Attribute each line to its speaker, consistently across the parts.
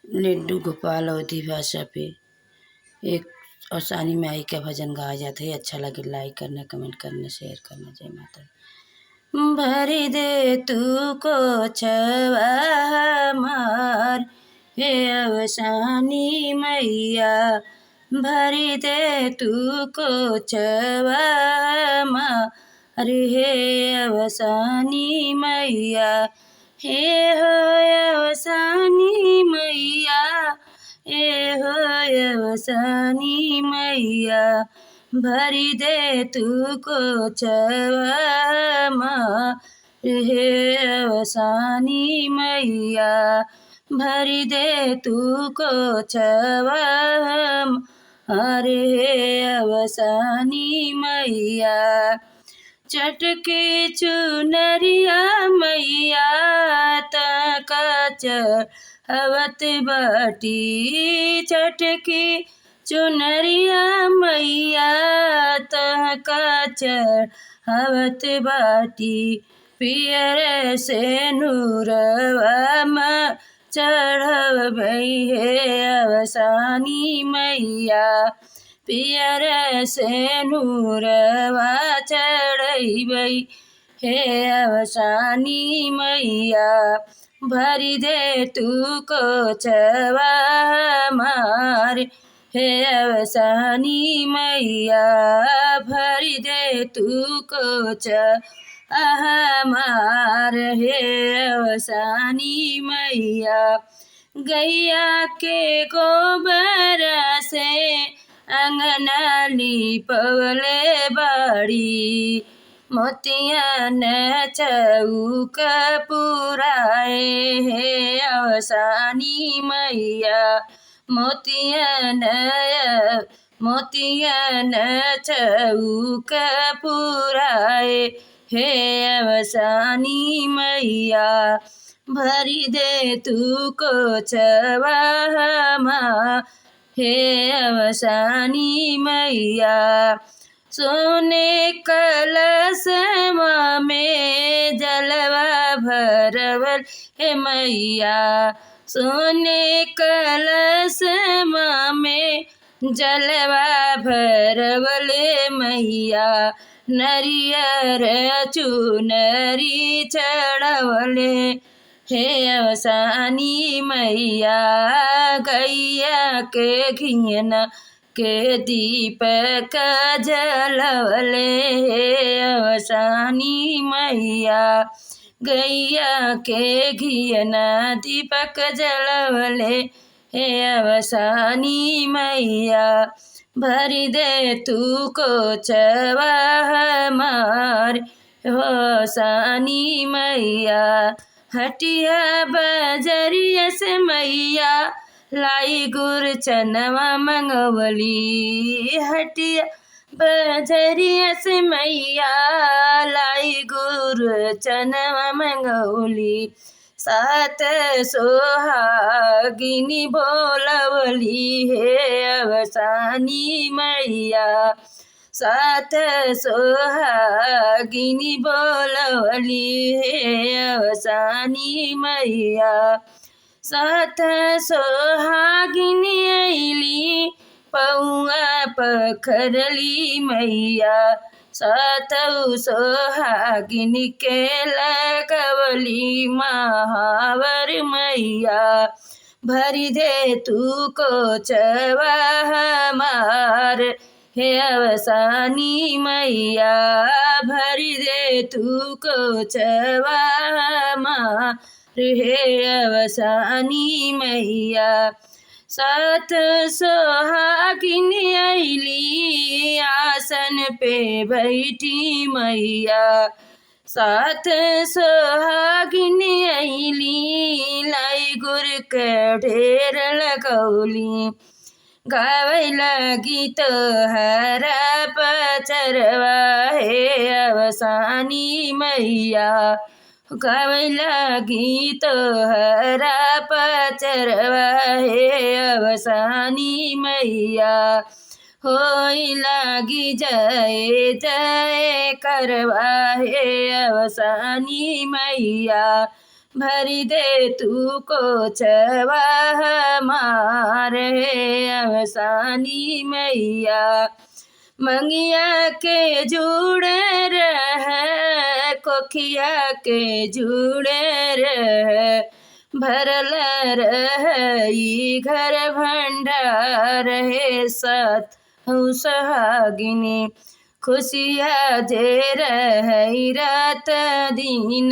Speaker 1: लड्डू गोपाल अवधी भाषा पे एक और सानी माई का भजन गाया जाता है। अच्छा लगे लाइक करना, कमेंट करना, शेयर करना। जय माता दी। भरी दे तू को छवा मार हे अवसानी मैया, भरी दे तू को छवा मार हे अवसानी मैया, हे हो अवसानी मैया, ए हो अवसानी मैया, भरी दे तू को छवा मार हे अवसानी मैया, भरी दे तू को छवा मार हे अवसानी मैया। चटके चुनरिया मैया तका चढ़वत बाटी, चटके चुनरिया मैया तका चढ़वत बाटी, पियर से नूरवा चढ़वई हे अवसानी मैया, पियर से नूरवा चढ़ई हे अवसानी मैया, भरी दे तू को छवा मार हे अवसानी मैया, भरी दे तू को छवा मार हे अवसानी मैया। गैया के गोबर से अंगना लिपवले बाड़ी, मोतियन चौक पुराए हे अवसानी मैया, मोतियन चौक पुराए हे अवसानी मैया, भरी दे तू को छवा मार हे अवसानी मैया। सोने कलश में जलवा भरवल हे मैया, सोने कलश में जलवा भरवल मैया, नरियर चुनरी चढ़वले हे अवसानी मैया, गैया के घियना के दीपक जलवले हे अवसानी मैया, गैया के घियना दीपक जलवले हे अवसानी मैया, भरी दे तू को छवा मार हो अवसानी मैया। हटिया बजरिया से मैया लाई गुर चनवा मंगवली, हटिया बजरिया से मैया लाई गुर चनवा मंगवली, सात सोहागिनी बोलवली हे अवसानी मैया, सात सोहागिनी बोलवली हे अवसानी मैया, सात सोहागिनी अइली पौआ पखरली मैया, सातौ सोहागिनी के लगवली महावर मैया, भरी दे तू को छवा मार हे अवसानी मैया, भरी दे तू को छवा मार हे अवसानी मैया। सात सोहागिनी अइली आसन पे बैठी मैया, सात सोहागिनी अइली लाई गुर के ढेर लगौली, गावे लगी तो हरा पचरवा हे अवसानी मैया, गावे लगी तो हरा पचरवा हे अवसानी मैया, होई लागी जय जय करवा हे अवसानी मैया, भरी दे तू को चवा हमार हे अवसानी मैया। मंगिया के जुड़े रह कोखिया के जुड़े रह भरल रही घर भंडार हे सत हूँ सुहागिनी। खुशिया जे रही रात दिन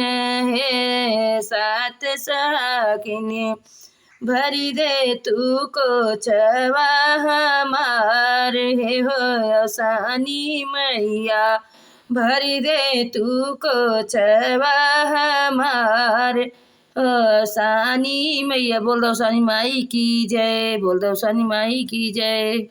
Speaker 1: हे सात सुहागिनी। भरी दे तू को चवा हमार हे हो अवसानी मैया। भरी दे तू को चवा हमार अवसानी मैया। बोल दो अवसानी माई की जय, बोल दो अवसानी माई की जय।